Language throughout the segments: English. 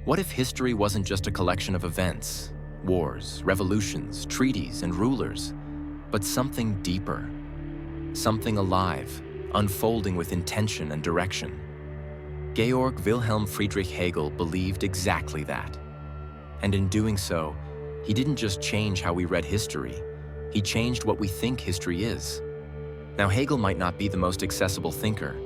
What if history wasn't just a collection of events, wars, revolutions, treaties, and rulers, but something deeper, something alive, unfolding with intention and direction? Georg Wilhelm Friedrich Hegel believed exactly that. And in doing so, he didn't just change how we read history, he changed what we think history is. Now, Hegel might not be the most accessible thinker.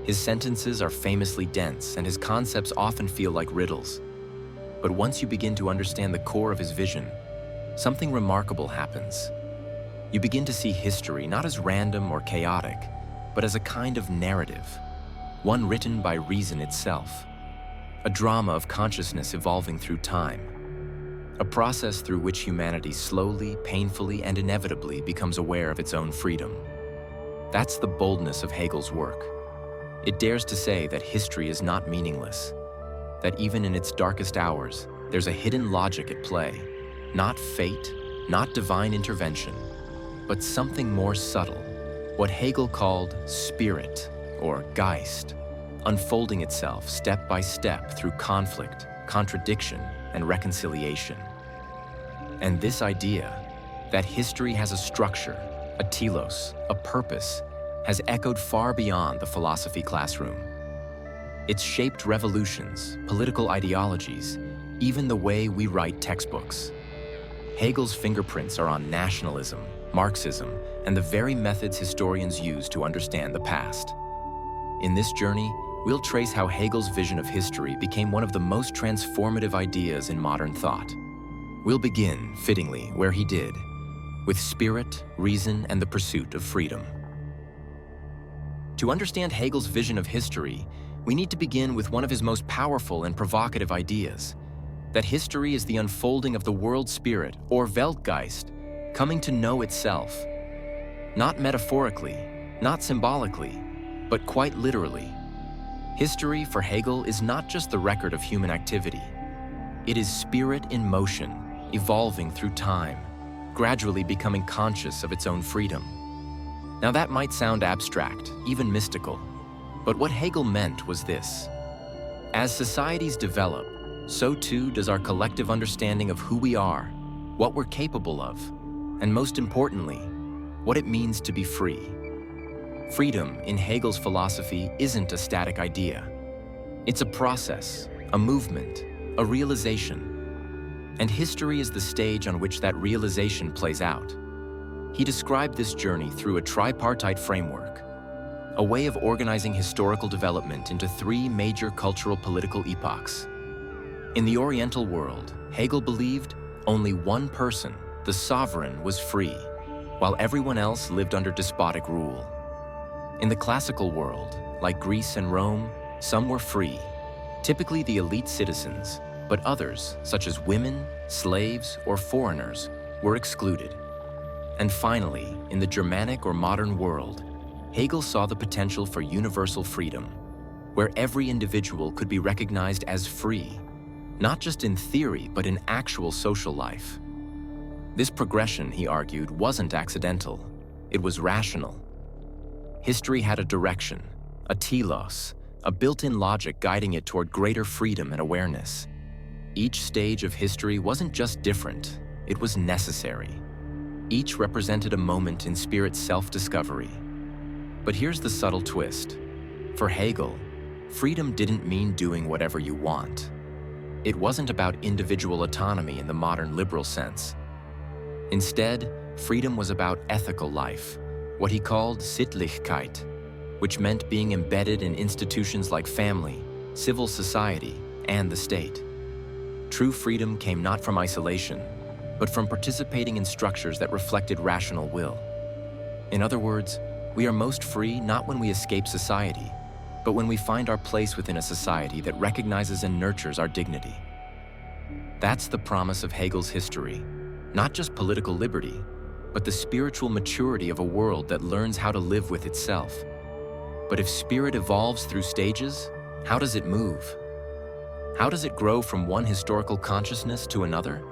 His sentences are famously dense, and his concepts often feel like riddles. But once you begin to understand the core of his vision, something remarkable happens. You begin to see history not as random or chaotic, but as a kind of narrative, one written by reason itself, a drama of consciousness evolving through time, a process through which humanity slowly, painfully, and inevitably becomes aware of its own freedom. That's the boldness of Hegel's work. It dares to say that history is not meaningless, that even in its darkest hours, there's a hidden logic at play, not fate, not divine intervention, but something more subtle, what Hegel called spirit, or Geist, unfolding itself step by step through conflict, contradiction, and reconciliation. And this idea, that history has a structure, a telos, a purpose, has echoed far beyond the philosophy classroom. It's shaped revolutions, political ideologies, even the way we write textbooks. Hegel's fingerprints are on nationalism, Marxism, and the very methods historians use to understand the past. In this journey, we'll trace how Hegel's vision of history became one of the most transformative ideas in modern thought. We'll begin, fittingly, where he did, with spirit, reason, and the pursuit of freedom. To understand Hegel's vision of history, we need to begin with one of his most powerful and provocative ideas, that history is the unfolding of the world spirit, or Weltgeist, coming to know itself. Not metaphorically, not symbolically, but quite literally. History, for Hegel, is not just the record of human activity. It is spirit in motion, evolving through time, gradually becoming conscious of its own freedom. Now that might sound abstract, even mystical, but what Hegel meant was this. As societies develop, so too does our collective understanding of who we are, what we're capable of, and most importantly, what it means to be free. Freedom, in Hegel's philosophy, isn't a static idea. It's a process, a movement, a realization. And history is the stage on which that realization plays out. He described this journey through a tripartite framework, a way of organizing historical development into three major cultural political epochs. In the Oriental world, Hegel believed only one person, the sovereign, was free, while everyone else lived under despotic rule. In the classical world, like Greece and Rome, some were free, typically the elite citizens, but others, such as women, slaves, or foreigners, were excluded. And finally, in the Germanic or modern world, Hegel saw the potential for universal freedom, where every individual could be recognized as free, not just in theory, but in actual social life. This progression, he argued, wasn't accidental. It was rational. History had a direction, a telos, a built-in logic guiding it toward greater freedom and awareness. Each stage of history wasn't just different, it was necessary. Each represented a moment in spirit's self-discovery. But here's the subtle twist. For Hegel, freedom didn't mean doing whatever you want. It wasn't about individual autonomy in the modern liberal sense. Instead, freedom was about ethical life, what he called Sittlichkeit, which meant being embedded in institutions like family, civil society, and the state. True freedom came not from isolation, but from participating in structures that reflected rational will. In other words, we are most free not when we escape society, but when we find our place within a society that recognizes and nurtures our dignity. That's the promise of Hegel's history, not just political liberty, but the spiritual maturity of a world that learns how to live with itself. But if spirit evolves through stages, how does it move? How does it grow from one historical consciousness to another?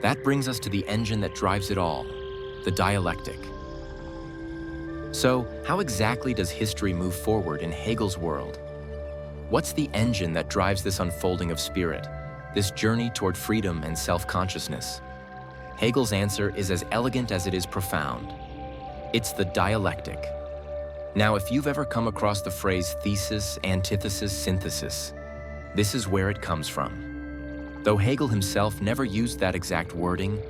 That brings us to the engine that drives it all, the dialectic. So, how exactly does history move forward in Hegel's world? What's the engine that drives this unfolding of spirit, this journey toward freedom and self-consciousness? Hegel's answer is as elegant as it is profound. It's the dialectic. Now, if you've ever come across the phrase thesis, antithesis, synthesis, this is where it comes from. Though Hegel himself never used that exact wording,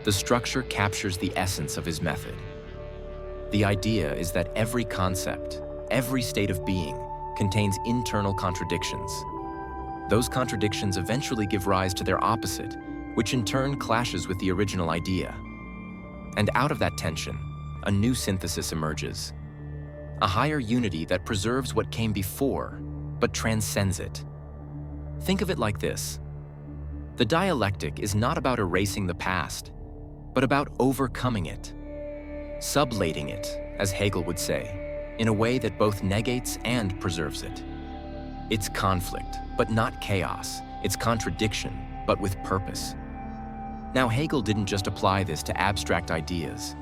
the structure captures the essence of his method. The idea is that every concept, every state of being, contains internal contradictions. Those contradictions eventually give rise to their opposite, which in turn clashes with the original idea. And out of that tension, a new synthesis emerges. A higher unity that preserves what came before, but transcends it. Think of it like this. The dialectic is not about erasing the past, but about overcoming it, sublating it, as Hegel would say, in a way that both negates and preserves it. It's conflict, but not chaos. It's contradiction, but with purpose. Now, Hegel didn't just apply this to abstract ideas.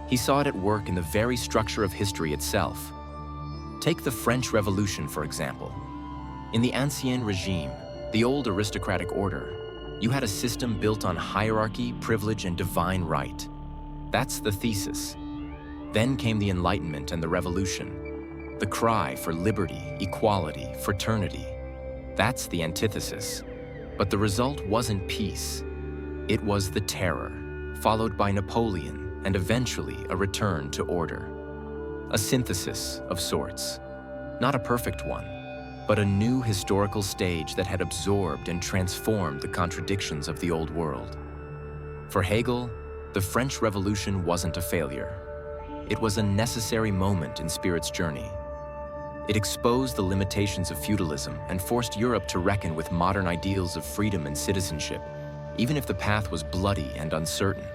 He saw it at work in the very structure of history itself. Take the French Revolution, for example. In the Ancien Regime, the old aristocratic order, you had a system built on hierarchy, privilege, and divine right. That's the thesis. Then came the Enlightenment and the Revolution. The cry for liberty, equality, fraternity. That's the antithesis. But the result wasn't peace. It was the terror, followed by Napoleon, and eventually a return to order. A synthesis of sorts. Not a perfect one, but a new historical stage that had absorbed and transformed the contradictions of the old world. For Hegel, the French Revolution wasn't a failure. It was a necessary moment in spirit's journey. It exposed the limitations of feudalism and forced Europe to reckon with modern ideals of freedom and citizenship, even if the path was bloody and uncertain.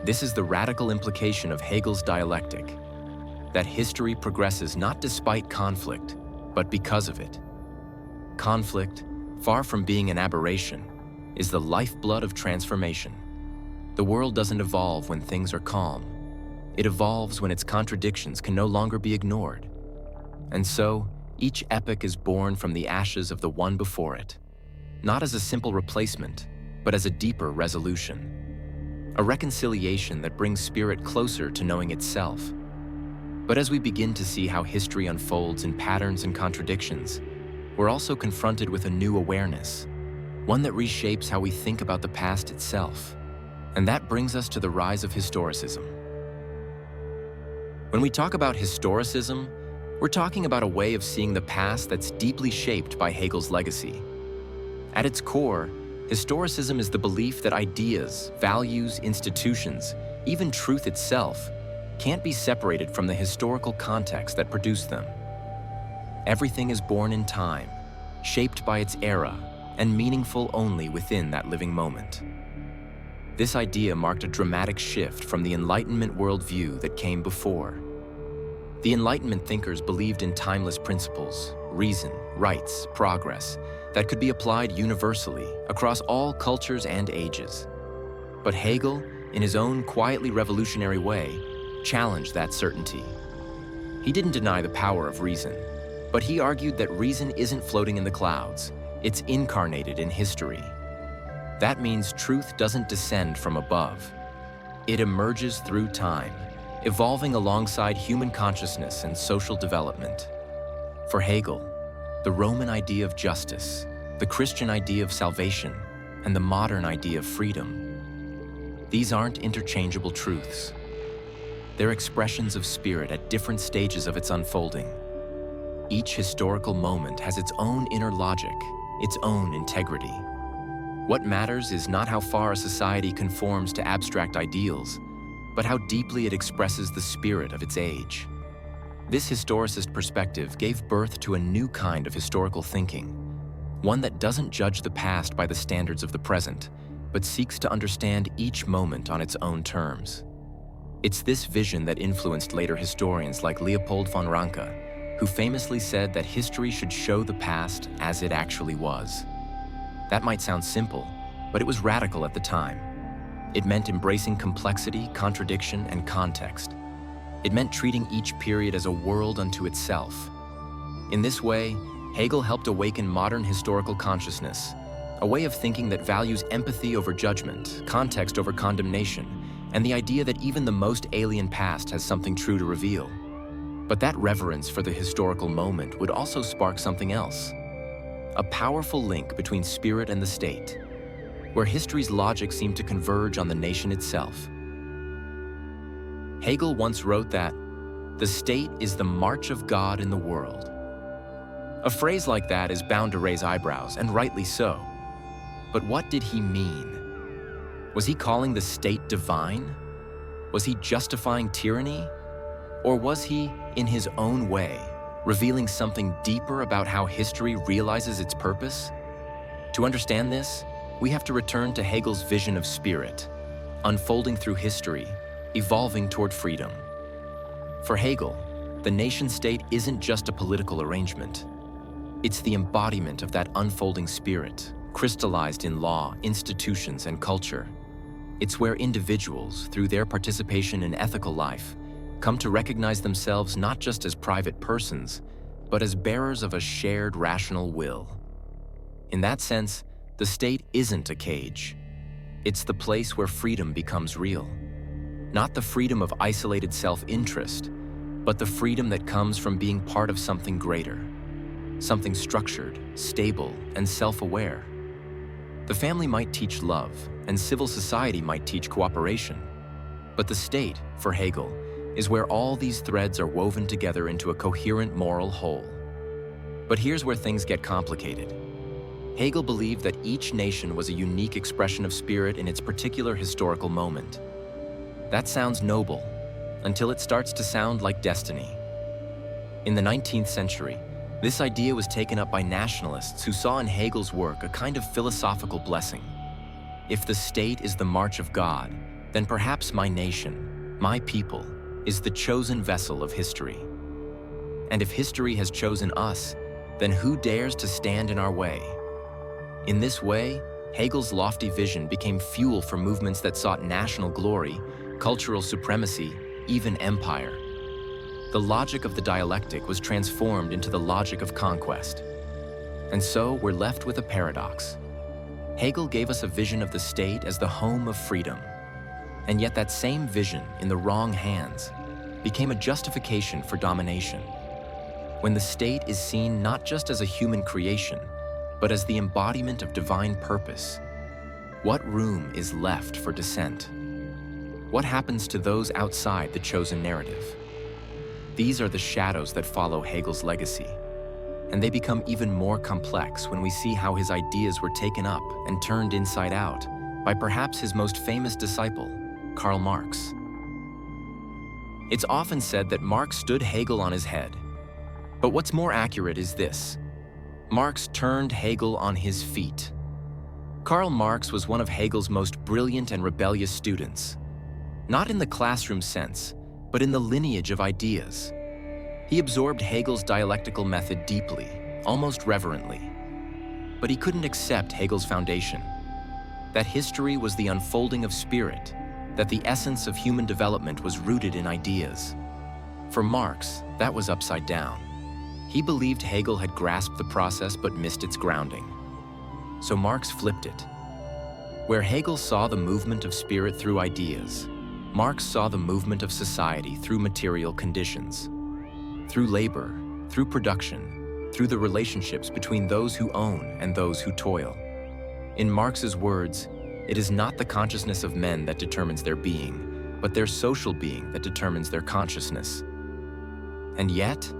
This is the radical implication of Hegel's dialectic, that history progresses not despite conflict, but because of it. Conflict, far from being an aberration, is the lifeblood of transformation. The world doesn't evolve when things are calm. It evolves when its contradictions can no longer be ignored. And so, each epoch is born from the ashes of the one before it, not as a simple replacement, but as a deeper resolution. A reconciliation that brings spirit closer to knowing itself. But as we begin to see how history unfolds in patterns and contradictions, we're also confronted with a new awareness, one that reshapes how we think about the past itself. And that brings us to the rise of historicism. When we talk about historicism, we're talking about a way of seeing the past that's deeply shaped by Hegel's legacy. At its core, historicism is the belief that ideas, values, institutions, even truth itself, can't be separated from the historical context that produced them. Everything is born in time, shaped by its era, and meaningful only within that living moment. This idea marked a dramatic shift from the Enlightenment worldview that came before. The Enlightenment thinkers believed in timeless principles, reason, rights, progress, that could be applied universally across all cultures and ages. But Hegel, in his own quietly revolutionary way, challenged that certainty. He didn't deny the power of reason, but he argued that reason isn't floating in the clouds, it's incarnated in history. That means truth doesn't descend from above. It emerges through time, evolving alongside human consciousness and social development. For Hegel, the Roman idea of justice, the Christian idea of salvation, and the modern idea of freedom, these aren't interchangeable truths. They're expressions of spirit at different stages of its unfolding. Each historical moment has its own inner logic, its own integrity. What matters is not how far a society conforms to abstract ideals, but how deeply it expresses the spirit of its age. This historicist perspective gave birth to a new kind of historical thinking, one that doesn't judge the past by the standards of the present, but seeks to understand each moment on its own terms. It's this vision that influenced later historians like Leopold von Ranke, who famously said that history should show the past as it actually was. That might sound simple, but it was radical at the time. It meant embracing complexity, contradiction, and context. It meant treating each period as a world unto itself. In this way, Hegel helped awaken modern historical consciousness, a way of thinking that values empathy over judgment, context over condemnation, and the idea that even the most alien past has something true to reveal. But that reverence for the historical moment would also spark something else. A powerful link between spirit and the state, where history's logic seemed to converge on the nation itself. Hegel once wrote that, "The state is the march of God in the world." A phrase like that is bound to raise eyebrows, and rightly so. But what did he mean? Was he calling the state divine? Was he justifying tyranny? Or was he, in his own way, revealing something deeper about how history realizes its purpose? To understand this, we have to return to Hegel's vision of spirit, unfolding through history, evolving toward freedom. For Hegel, the nation-state isn't just a political arrangement. It's the embodiment of that unfolding spirit, crystallized in law, institutions, and culture. It's where individuals, through their participation in ethical life, come to recognize themselves not just as private persons, but as bearers of a shared rational will. In that sense, the state isn't a cage. It's the place where freedom becomes real. Not the freedom of isolated self-interest, but the freedom that comes from being part of something greater, something structured, stable, and self-aware. The family might teach love, and civil society might teach cooperation. But the state, for Hegel, is where all these threads are woven together into a coherent moral whole. But here's where things get complicated. Hegel believed that each nation was a unique expression of spirit in its particular historical moment. That sounds noble, until it starts to sound like destiny. In the 19th century, this idea was taken up by nationalists who saw in Hegel's work a kind of philosophical blessing. If the state is the march of God, then perhaps my nation, my people, is the chosen vessel of history. And if history has chosen us, then who dares to stand in our way? In this way, Hegel's lofty vision became fuel for movements that sought national glory, cultural supremacy, even empire. The logic of the dialectic was transformed into the logic of conquest. And so we're left with a paradox. Hegel gave us a vision of the state as the home of freedom. And yet that same vision, in the wrong hands, became a justification for domination. When the state is seen not just as a human creation, but as the embodiment of divine purpose, what room is left for dissent? What happens to those outside the chosen narrative? These are the shadows that follow Hegel's legacy, and they become even more complex when we see how his ideas were taken up and turned inside out by perhaps his most famous disciple, Karl Marx. It's often said that Marx stood Hegel on his head, but what's more accurate is this: Marx turned Hegel on his feet. Karl Marx was one of Hegel's most brilliant and rebellious students, not in the classroom sense, but in the lineage of ideas. He absorbed Hegel's dialectical method deeply, almost reverently. But he couldn't accept Hegel's foundation, that history was the unfolding of spirit, that the essence of human development was rooted in ideas. For Marx, that was upside down. He believed Hegel had grasped the process but missed its grounding. So Marx flipped it. Where Hegel saw the movement of spirit through ideas, Marx saw the movement of society through material conditions. Through labor, through production, through the relationships between those who own and those who toil. In Marx's words, it is not the consciousness of men that determines their being, but their social being that determines their consciousness. And yet,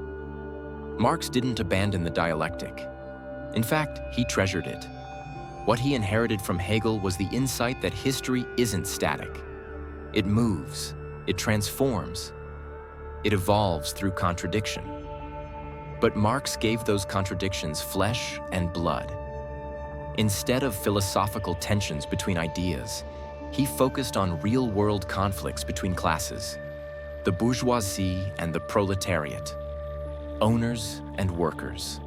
Marx didn't abandon the dialectic. In fact, he treasured it. What he inherited from Hegel was the insight that history isn't static. It moves, it transforms, it evolves through contradiction. But Marx gave those contradictions flesh and blood. Instead of philosophical tensions between ideas, he focused on real-world conflicts between classes, the bourgeoisie and the proletariat, owners and workers,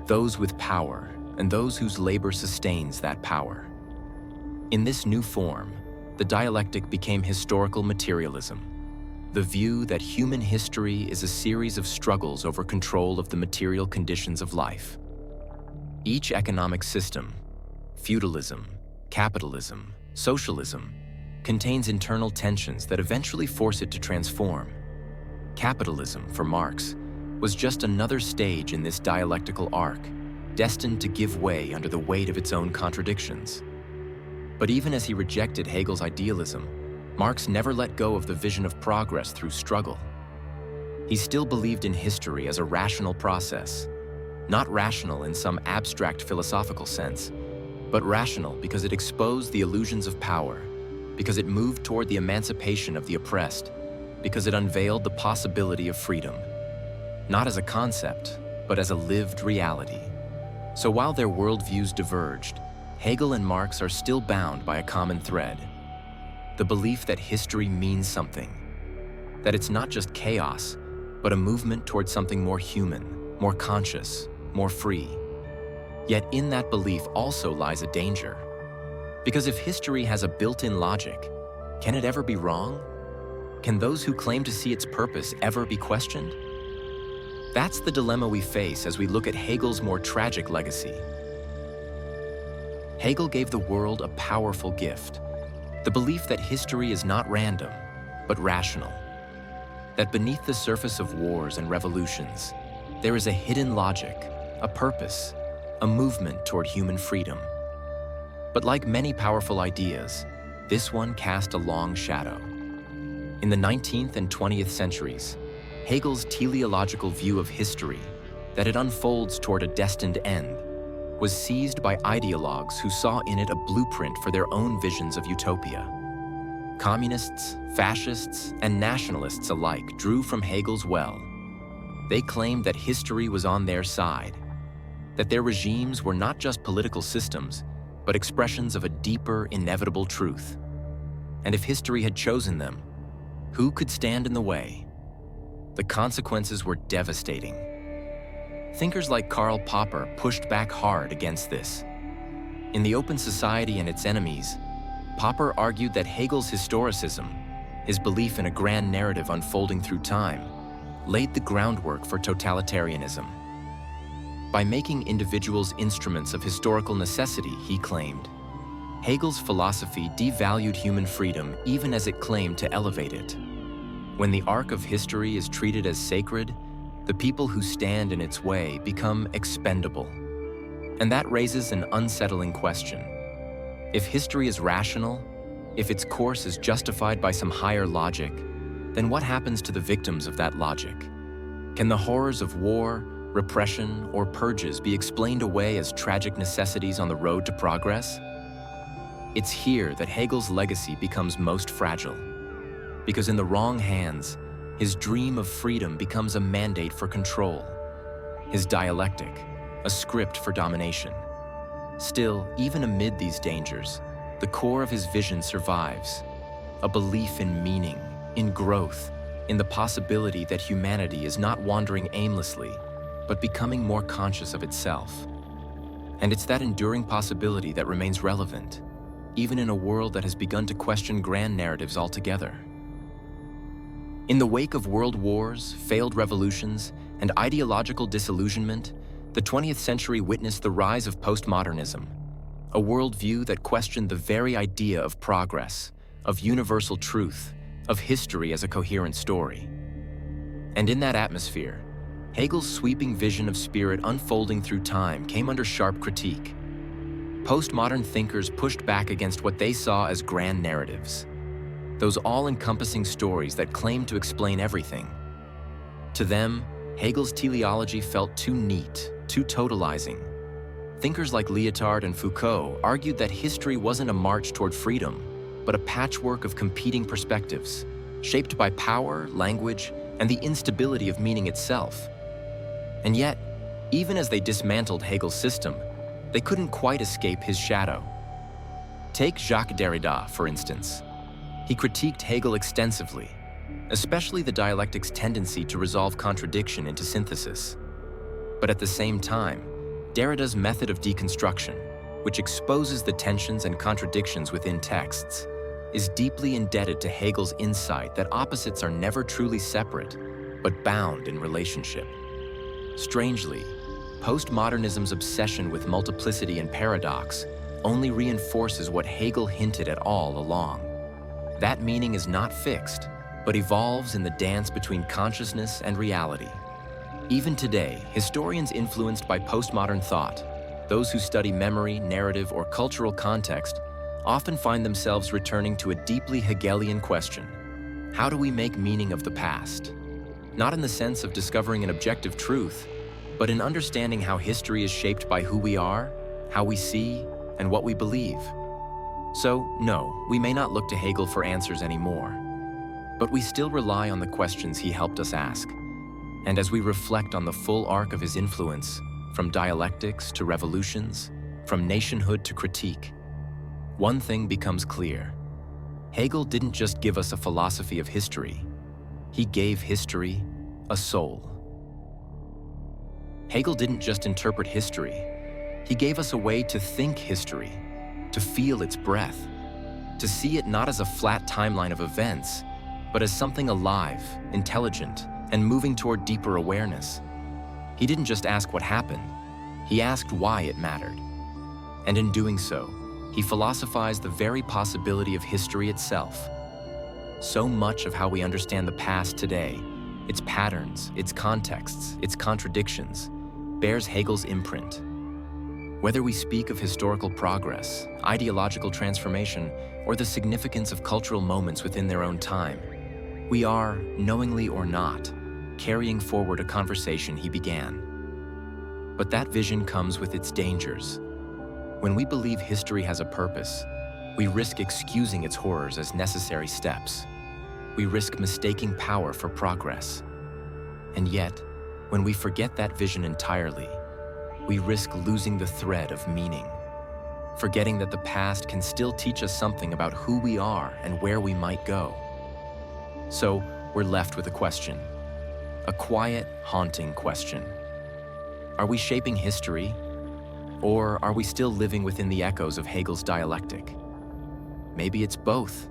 those with power and those whose labor sustains that power. In this new form, the dialectic became historical materialism, the view that human history is a series of struggles over control of the material conditions of life. Each economic system, feudalism, capitalism, socialism, contains internal tensions that eventually force it to transform. Capitalism, for Marx, was just another stage in this dialectical arc, destined to give way under the weight of its own contradictions. But even as he rejected Hegel's idealism, Marx never let go of the vision of progress through struggle. He still believed in history as a rational process, not rational in some abstract philosophical sense, but rational because it exposed the illusions of power, because it moved toward the emancipation of the oppressed, because it unveiled the possibility of freedom, not as a concept, but as a lived reality. So while their worldviews diverged, Hegel and Marx are still bound by a common thread: the belief that history means something, that it's not just chaos, but a movement toward something more human, more conscious, more free. Yet in that belief also lies a danger. Because if history has a built-in logic, can it ever be wrong? Can those who claim to see its purpose ever be questioned? That's the dilemma we face as we look at Hegel's more tragic legacy. Hegel gave the world a powerful gift: the belief that history is not random, but rational. That beneath the surface of wars and revolutions, there is a hidden logic, a purpose, a movement toward human freedom. But like many powerful ideas, this one cast a long shadow. In the 19th and 20th centuries, Hegel's teleological view of history, that it unfolds toward a destined end, was seized by ideologues who saw in it a blueprint for their own visions of utopia. Communists, fascists, and nationalists alike drew from Hegel's well. They claimed that history was on their side, that their regimes were not just political systems, but expressions of a deeper, inevitable truth. And if history had chosen them, who could stand in the way? The consequences were devastating. Thinkers like Karl Popper pushed back hard against this. In The Open Society and Its Enemies, Popper argued that Hegel's historicism, his belief in a grand narrative unfolding through time, laid the groundwork for totalitarianism. By making individuals instruments of historical necessity, he claimed, Hegel's philosophy devalued human freedom even as it claimed to elevate it. When the arc of history is treated as sacred, the people who stand in its way become expendable. And that raises an unsettling question. If history is rational, if its course is justified by some higher logic, then what happens to the victims of that logic? Can the horrors of war, repression, or purges be explained away as tragic necessities on the road to progress? It's here that Hegel's legacy becomes most fragile, because in the wrong hands, his dream of freedom becomes a mandate for control, his dialectic, a script for domination. Still, even amid these dangers, the core of his vision survives, a belief in meaning, in growth, in the possibility that humanity is not wandering aimlessly, but becoming more conscious of itself. And it's that enduring possibility that remains relevant, even in a world that has begun to question grand narratives altogether. In the wake of world wars, failed revolutions, and ideological disillusionment, the 20th century witnessed the rise of postmodernism, a worldview that questioned the very idea of progress, of universal truth, of history as a coherent story. And in that atmosphere, Hegel's sweeping vision of spirit unfolding through time came under sharp critique. Postmodern thinkers pushed back against what they saw as grand narratives, those all-encompassing stories that claimed to explain everything. To them, Hegel's teleology felt too neat, too totalizing. Thinkers like Lyotard and Foucault argued that history wasn't a march toward freedom, but a patchwork of competing perspectives, shaped by power, language, and the instability of meaning itself. And yet, even as they dismantled Hegel's system, they couldn't quite escape his shadow. Take Jacques Derrida, for instance. He critiqued Hegel extensively, especially the dialectic's tendency to resolve contradiction into synthesis. But at the same time, Derrida's method of deconstruction, which exposes the tensions and contradictions within texts, is deeply indebted to Hegel's insight that opposites are never truly separate, but bound in relationship. Strangely, postmodernism's obsession with multiplicity and paradox only reinforces what Hegel hinted at all along. That meaning is not fixed, but evolves in the dance between consciousness and reality. Even today, historians influenced by postmodern thought, those who study memory, narrative, or cultural context, often find themselves returning to a deeply Hegelian question: how do we make meaning of the past? Not in the sense of discovering an objective truth, but in understanding how history is shaped by who we are, how we see, and what we believe. So, no, we may not look to Hegel for answers anymore, but we still rely on the questions he helped us ask. And as we reflect on the full arc of his influence, from dialectics to revolutions, from nationhood to critique, one thing becomes clear. Hegel didn't just give us a philosophy of history, he gave history a soul. Hegel didn't just interpret history, he gave us a way to think history, to feel its breath, to see it not as a flat timeline of events, but as something alive, intelligent, and moving toward deeper awareness. He didn't just ask what happened, he asked why it mattered. And in doing so, he philosophized the very possibility of history itself. So much of how we understand the past today, its patterns, its contexts, its contradictions, bears Hegel's imprint. Whether we speak of historical progress, ideological transformation, or the significance of cultural moments within their own time, we are, knowingly or not, carrying forward a conversation he began. But that vision comes with its dangers. When we believe history has a purpose, we risk excusing its horrors as necessary steps. We risk mistaking power for progress. And yet, when we forget that vision entirely, we risk losing the thread of meaning, forgetting that the past can still teach us something about who we are and where we might go. So, we're left with a question, a quiet, haunting question. Are we shaping history, or are we still living within the echoes of Hegel's dialectic? Maybe it's both.